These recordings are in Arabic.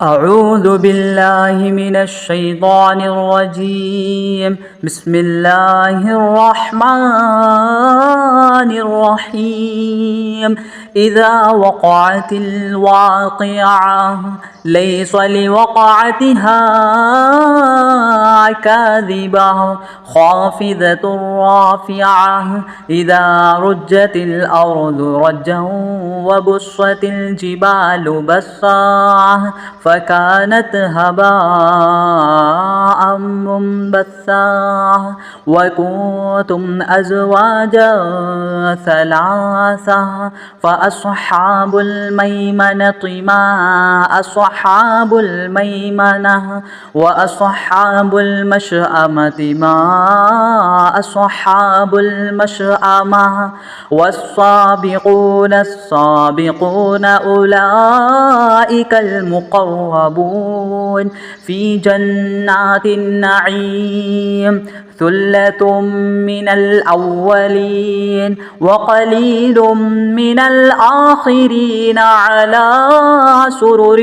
أعوذ بالله من الشيطان الرجيم. بسم الله الرحمن الرحيم. إذا وقعت الواقعة ليس لوقعتها كاذبة خافضة رافعة. إذا رجت الأرض رجا وبست الجبال بسا فكانت هباء منبثا وكنتم أزواجا ثلاثة فأصحاب الميمنة ما أصحاب الميمنة وأصحاب المشأمة ما أصحاب المشأمة والسابقون السابقون أولئك المقربون في جنات النعيم. ثلة من الأولين وقليل من الآخرين على سرر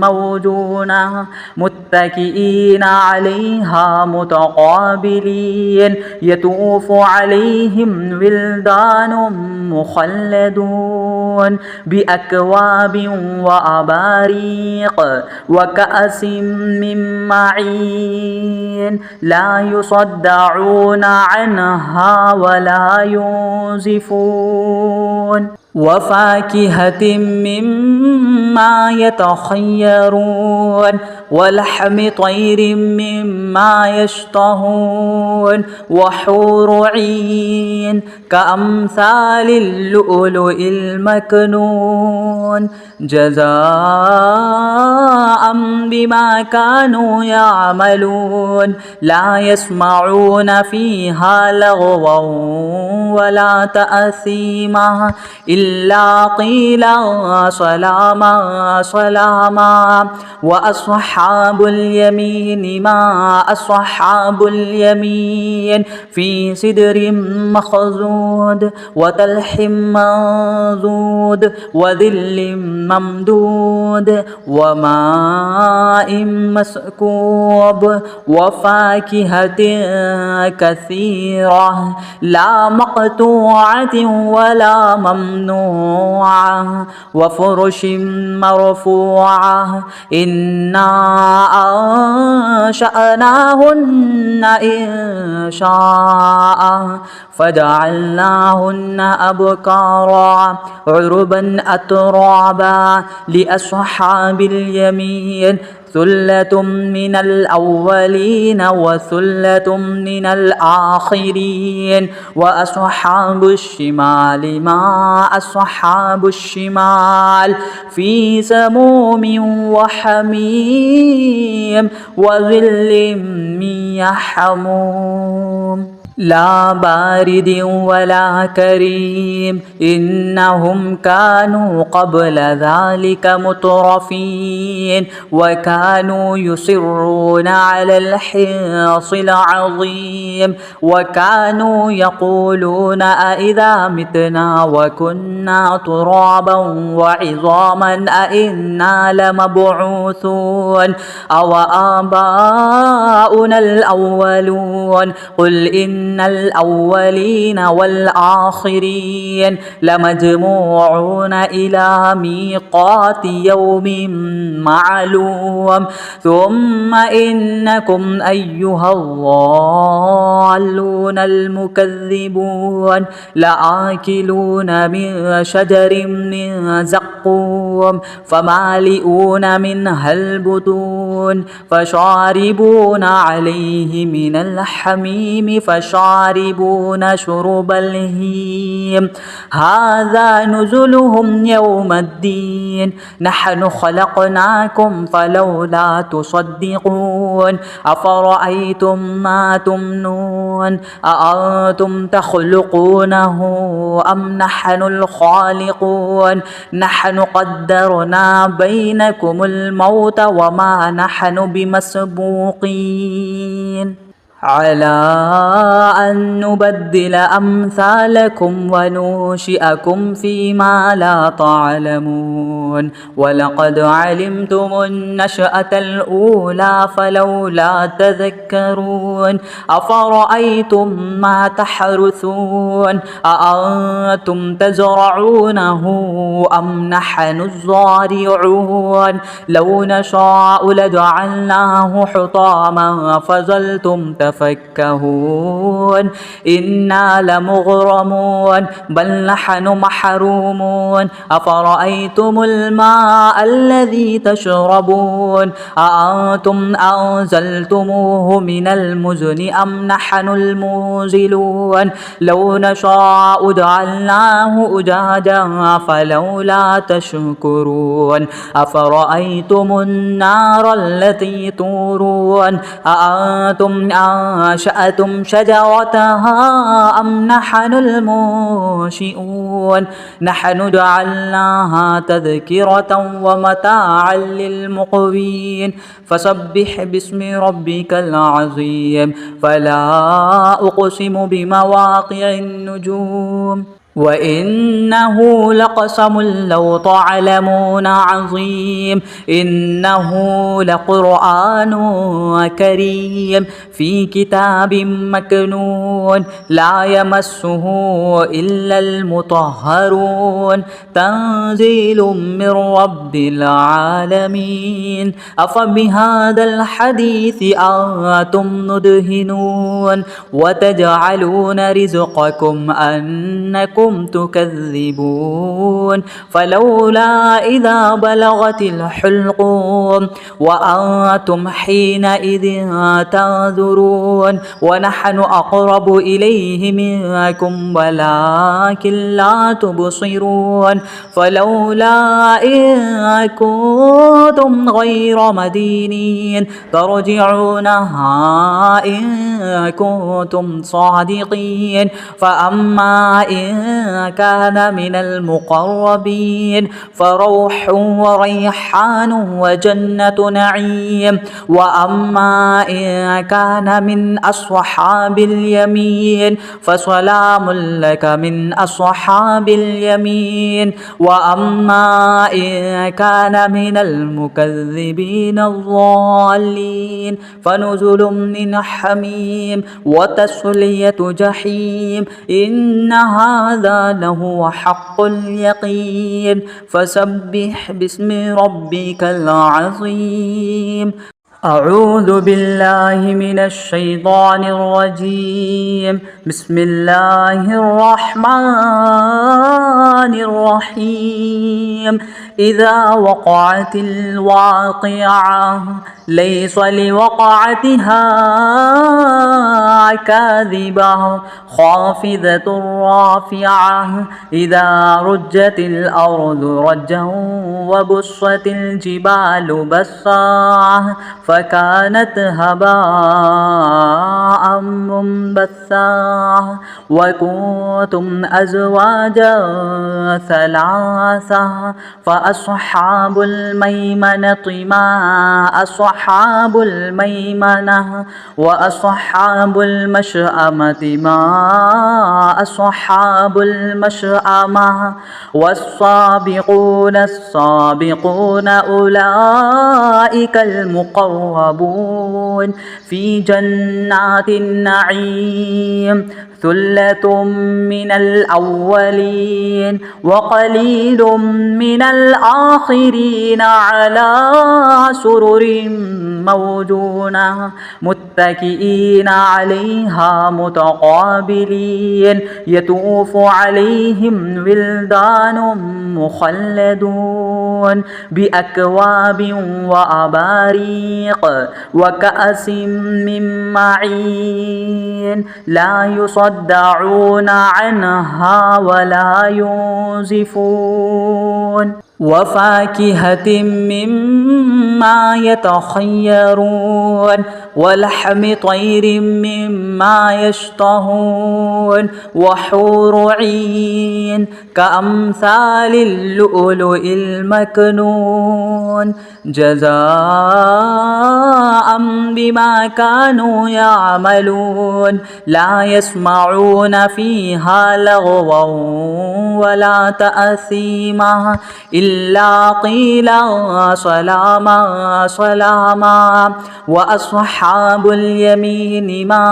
موضونة متكئين عليها متقابلين يطوف عليهم ولدان مخلدون بأكواب وأباريق وكأس من معين لا يصدعون عنها ولا ينزفون وفاكهة مما يتخيرون ولحم طير مما يشتهون وحور عين كأمثال اللؤلؤ المكنون جزاء بما كانوا يعملون. لا يسمعون فيها لغوا ولا تأثيما إلا قيلا سلاما سلاما. وأصحاب اليمين ما أصحاب اليمين في سدر مخضود وطلح منضود وظل ممدود وماء مسكوب وفاكهة كثيرة لا مقطوعة ولا ممنوعة وفرش مرفوعة. إنا أنشأناهن إنشاء فجعلناهن أبكارا عربا أترابا لأصحاب اليمين. ثلة من الأولين وثلة من الآخرين. وأصحاب الشمال ما أصحاب الشمال في سموم وحميم وظل من يحموم لا بارد ولا كريم. إنهم كانوا قبل ذلك مترفين وكانوا يصرون على الحنص العظيم وكانوا يقولون أإذا متنا وكنا ترابا وعظاما أإنا لمبعوثون أو آباؤنا الأولون. قل إن الأولين والآخرين لمجموعون إلى ميقات يوم معلوم. ثم إنكم أيها الضالون المكذبون لآكلون من شجر من زقوم فمالئون منها البطون فشاربون عليه من الحميم فشاربون شرب الهيم. هذا نزلهم يوم الدين. نحن خلقناكم فلولا تصدقون. أفرأيتم ما تمنون أأنتم تخلقونه أم نحن الخالقون. نحن قدرنا بينكم الموت وما نحن بمسبوقين. على أن نبدل أمثالكم وننشئكم فيما لا تعلمون ولقد علمتم النشأة الأولى فلولا تذكرون أفرأيتم ما تحرثون أأنتم تزرعونه أم نحن الزارعون لو نشاء لجعلناه حطاما فظلتم تفكهون إنا لمغرمون بل نحن محرومون أفرأيتم الماء الذي تشربون أأنتم أنزلتموه من المزن أم نحن المنزلون لو نشاء جعلناه أجاجا فلولا تشكرون أفرأيتم النار التي تورون أأنتم أنشأتم شجرتها أم نحن المنشئون نحن جعلناها تذكرة ومتاعا للمقوين فسبح باسم ربك العظيم فلا أقسم بمواقع النجوم وإنه لقسم لو تعلمون عظيم إنه لقرآن كريم في كتاب مكنون لا يمسه إلا المطهرون تنزيل من رب العالمين أفبهذا الحديث أنتم مدهنون وتجعلون رزقكم أنكم تكذبون فلولا إذا بلغت الحلقوم وأنتم حينئذ تنظرون ونحن أقرب إليه منكم ولكن لا تبصرون فلولا إن كنتم غير مدينين ترجعونها إن كنتم صادقين فأما إن كان من المقربين فروح وريحان وجنة نعيم وأما إن كان من أصحاب اليمين فسلام لك من أصحاب اليمين وأما إن كان من المكذبين الضالين فنزل من حميم وتسلية جحيم إن هذا لهو حق اليقين فسبح باسم ربك العظيم أعوذ بالله من الشيطان الرجيم بسم الله الرحمن الرحيم إذا وقعت الواقعة ليس لوقعتها كاذبة خافضة رافعة إذا رجت الأرض رجا وبست الجبال بسا فكانت هباء منبثا وكنتم أزواجا ثلاثة فأصحاب الميمنة ما أصحاب الميمنة وأصحاب المشأمة ما أصحاب المشأمة والسابقون السابقون أولئك المقربون في جنات النعيم ثلة من الأولين وقليل من الآخرين على سرر موضونة متكئين عليها متقابلين يطوف عليهم ولدان مخلدون بأكواب وأباريق وكأس من معين لا يصدعون عنها ولا ينزفون وفاكهة مما يتخيرون ولحم طير مما يشتهون وحور عين كأمثال اللؤلؤ المكنون جزاء بما كانوا يعملون لا يسمعون فيها لغوا ولا تأثيما إلا قيلا سلاما سلاما وأصحاب اليمين ما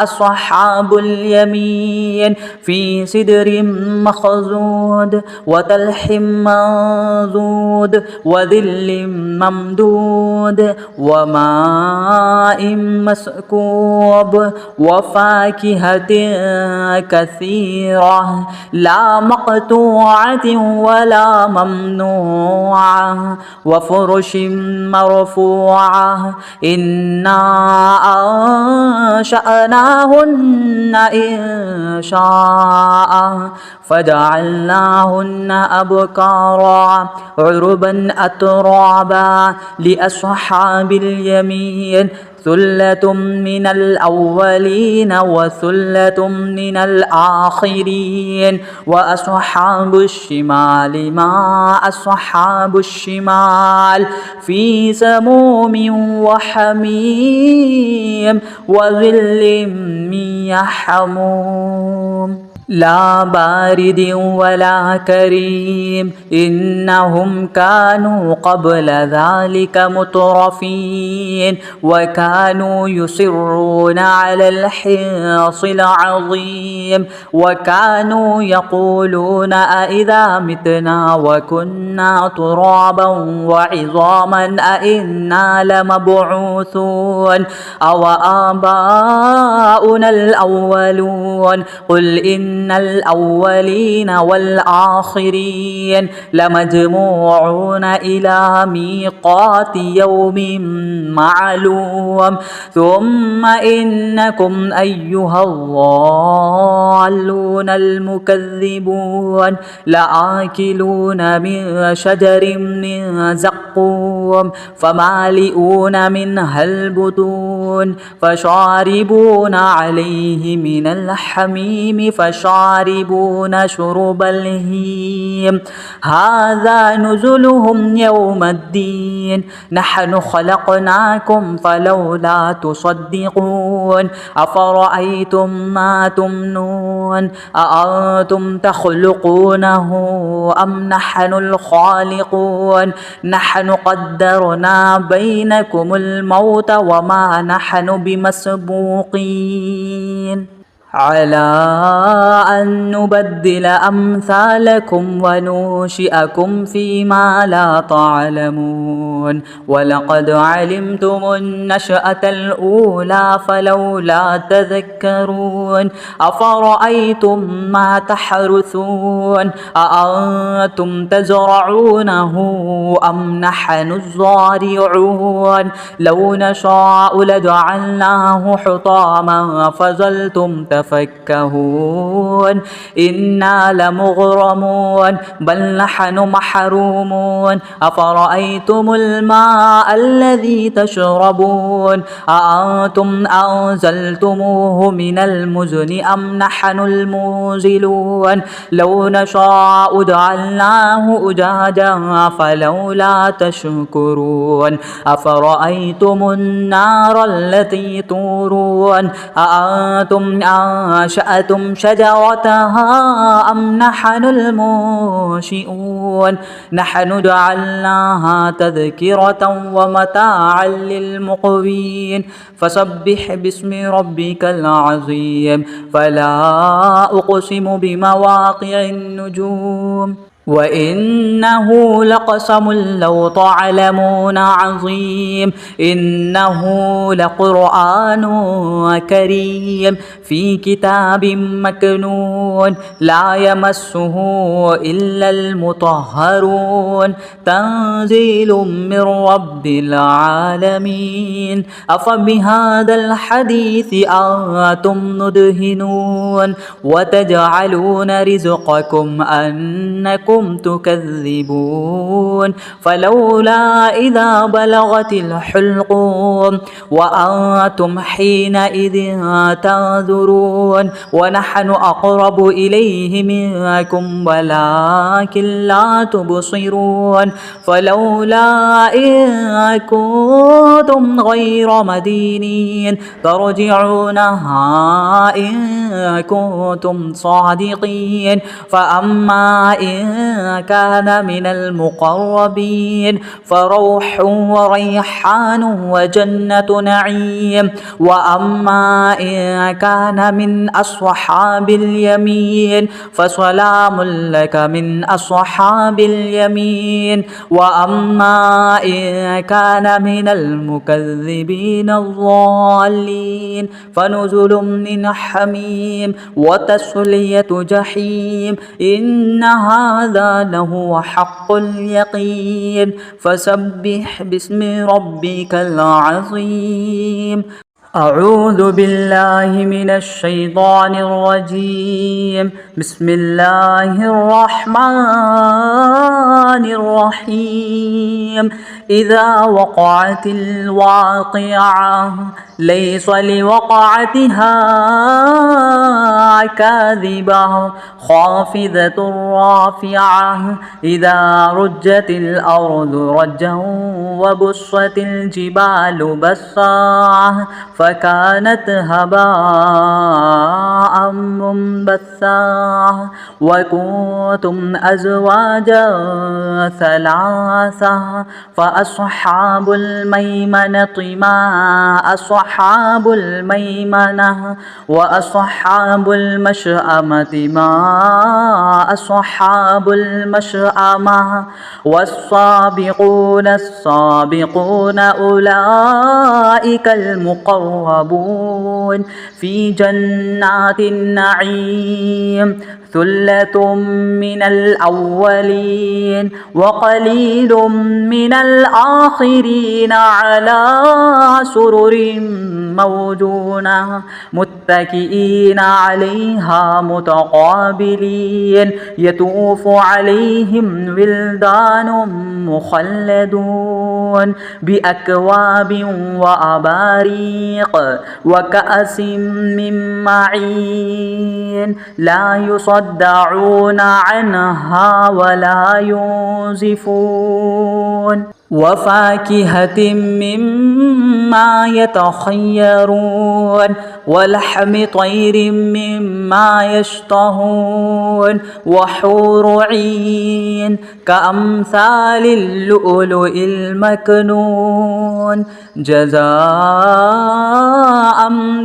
أصحاب اليمين في سدر مخضود وطلح منضود وظل ممدود وماء مسكوب وفاكهة كثيرة لا مقطوعة ولا ممنوعة وفرش مرفوعة إنا أنشأناهن إنشاء فجعلناهن أبكارا عربا أترابا لأصحاب اليمين ثلة من الأولين وثلة من الآخرين وأصحاب الشمال ما أصحاب الشمال في سموم وحميم وظل من يحموم لا بارد ولا كريم إنهم كانوا قبل ذلك مترفين وكانوا يصرون على الحنص العظيم وكانوا يقولون أإذا متنا وكنا ترابا وعظاما أإنا لمبعوثون أو آباؤنا الأولون قل إن الأولين والآخرين لمجموعون إلى ميقات يوم معلوم ثم إنكم أيها الضالون المكذبون لآكلون من شجر من زقوم فمالئون منها البطون فشاربون عليه من الحميم فشاربون شرب الهيم هذا نزلهم يوم الدين نحن خلقناكم فلولا تصدقون أفرأيتم ما تمنون أأنتم تخلقونه أم نحن الخالقون نحن قدرنا بينكم الموت وما نحن بمسبوقين على أن نبدل أمثالكم وننشئكم فيما لا تعلمون ولقد علمتم النشأة الأولى فلولا تذكرون أفرأيتم ما تحرثون أأنتم تزرعونه أم نحن الزارعون لو نشاء لجعلناه حطاما فظلتم تفكهون إنا لمغرمون بل نحن محرومون أفرأيتم الماء الذي تشربون أأنتم أنزلتموه من المزن أم نحن المنزلون لو نشاء جعلناه أجاجا فلولا تشكرون أفرأيتم النار التي تورون أأنتم أنشأتم شجرتها أم نحن المنشئون نحن جعلناها تذكرة ومتاعا للمقوين فسبح باسم ربك العظيم فلا أقسم بمواقع النجوم وإنه لقسم لو تعلمون عظيم إنه لقرآن كريم في كتاب مكنون لا يمسه إلا المطهرون تنزيل من رب العالمين أفبهذا الحديث أنتم مدهنون وتجعلون رزقكم أنكم أنكم تكذبون فلولا إذا بلغت الحلقوم وأنتم حينئذ تنظرون ونحن أقرب إليه منكم ولكن لا تبصرون فلولا إن كنتم غير مدينين ترجعونها إن كنتم صادقين فأما إن كان من المقربين فروح وريحان وجنة نعيم وأما إن كان من أصحاب اليمين فسلام لك من أصحاب اليمين وأما إن كان من المكذبين الضالين فنزل من حميم وتسلية جحيم إن هذا لهو حق اليقين فسبح باسم ربك العظيم أعوذ بالله من الشيطان الرجيم بسم الله الرحمن الرحيم إذا وقعت الواقعة ليس لوقعتها كاذبة خافضة رافعة إذا رجت الأرض رجا وبست الجبال بسا فكانت هباء منبثا وكنتم أزواجا ثلاثة فأصحاب الميمنة ما أصحاب الميمنة وأصحاب المشأمة ما أصحاب المشأمة والسابقون السابقون أولئك المقربون في جنات النعيم ثلة من الأولين وقليل من الآخرين على سرر موضونة متكئين عليها متقابلين يطوف عليهم ولدان مخلدون بأكواب وأباريق وكأس من معين لا يصدعون عنها ولا ينزفون وفاكهة مما يتخيرون ولحم طير مما يشتهون وحور عين كأمثال اللؤلؤ المكنون جزاء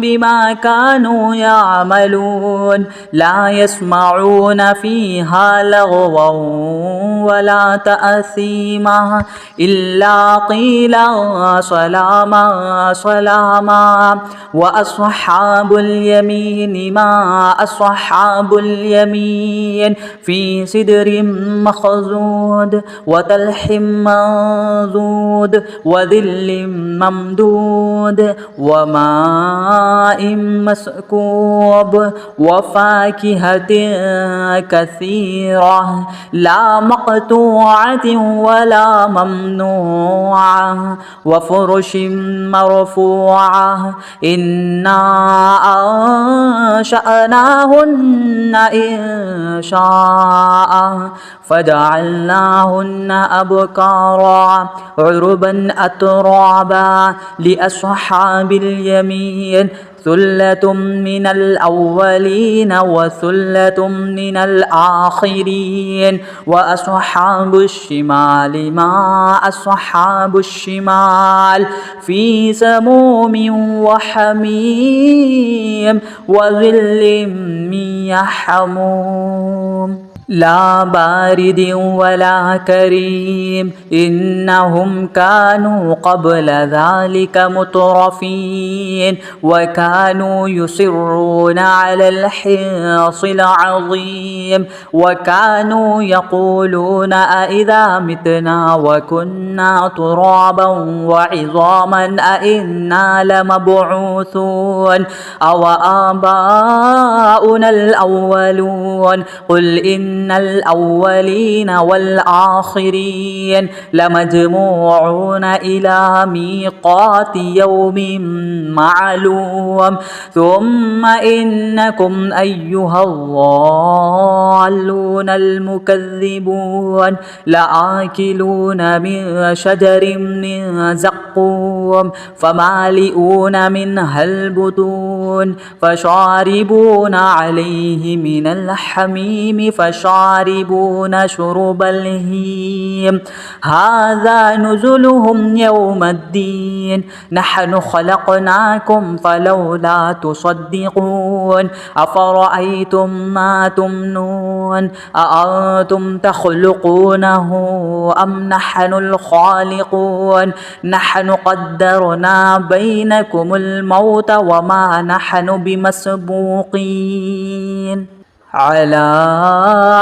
بما كانوا يعملون لا يسمعون فيها لغوا ولا تأثيما إلا قيلا سلاما سلاما وأصحاب اليمين ما أصحاب اليمين في سدر مخضود وطلح منضود وظل ممدود وماء مسكوب وفاكهة كثيرة لا مقطوعة ولا ممنوعة وفرش مرفوعة إنا أنشأناهن إن شاء فجعلناهن أبكارا عربا أترابا لأصحاب اليمين ثلة من الأولين وثلة من الآخرين وأصحاب الشمال ما أصحاب الشمال في سموم وحميم وظل من يحموم لا بارد ولا كريم إنهم كانوا قبل ذلك مترفين وكانوا يصرون على الحنص العظيم وكانوا يقولون أإذا متنا وكنا ترابا وعظاما أإنا لمبعوثون أو آباؤنا الأولون قل إن إن الأولين والآخرين لمجموعون إلى ميقات يوم معلوم ثم إنكم أيها الضالون المكذبون لآكلون من شجر من زقوم فمالئون منها البطون فشاربون عليه من الحميم فشاربون شرب الهيم هذا نزلهم يوم الدين نحن خلقناكم فلولا تصدقون أفرأيتم ما تمنون أأنتم تخلقونه أم نحن الخالقون نحن قدرنا بينكم الموت وما نحن بمسبوقين على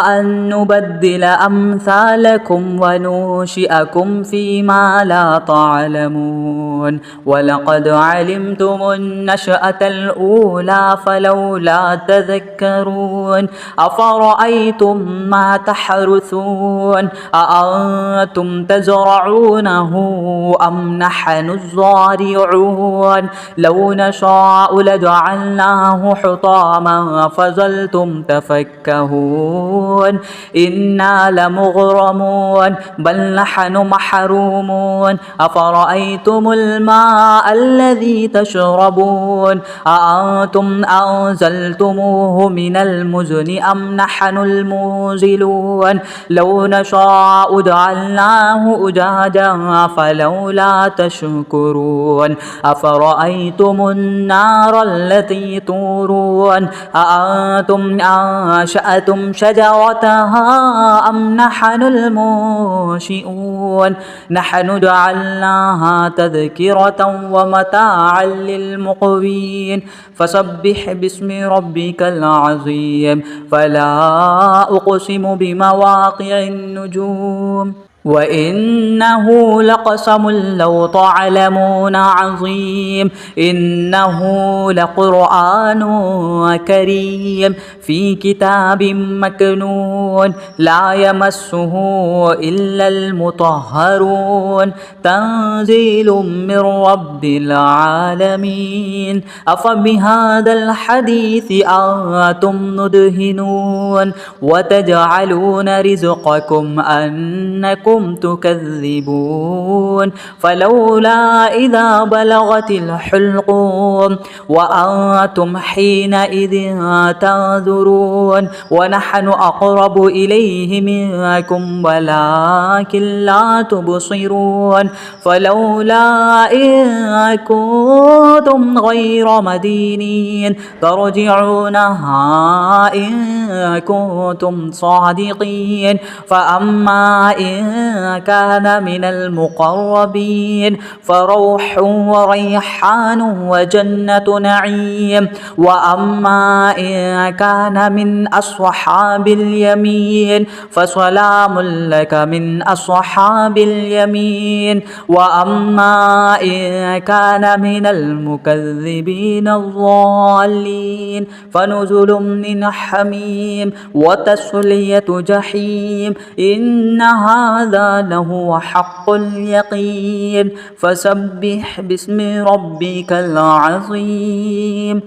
أن نبدل أمثالكم وننشئكم فيما لا تعلمون ولقد علمتم النشأة الأولى فلولا تذكرون أفرأيتم ما تحرثون أأنتم تزرعونه أم نحن الزارعون لو نشاء لجعلناه حطاما فظلتم تفكهون إنا لمغرمون بل نحن محرومون أفرأيتم الماء الذي تشربون أأنتم أنزلتموه من المزن أم نحن المنزلون لو نشاء جعلناه أجاجا فلولا تشكرون أفرأيتم النار التي تورون أأنتم أنشأتم شجرتها أم نحن المنشئون نحن جعلناها تذكرة ومتاعا للمقوين فسبح باسم ربك العظيم فلا أقسم بمواقع النجوم وإنه لقسم لو تعلمون عظيم إنه لقرآن كريم في كتاب مكنون لا يمسه إلا المطهرون تنزيل من رب العالمين أفبهذا الحديث أنتم مدهنون وتجعلون رزقكم أنكم تكذبون فلولا إذا بلغت الحلقوم وأنتم حينئذ تنظرون ونحن أقرب إليه منكم ولكن لا تبصرون فلولا إن كنتم غير مدينين ترجعونها إن كنتم صادقين فأما إن كان من المقربين فروح وريحان وجنة نعيم وأما إن كان من أصحاب اليمين فسلام لك من أصحاب اليمين وأما إن كان من المكذبين الضالين فنزل من حميم وتسلية جحيم إن هذا لهو حق اليقين فسبح باسم ربك العظيم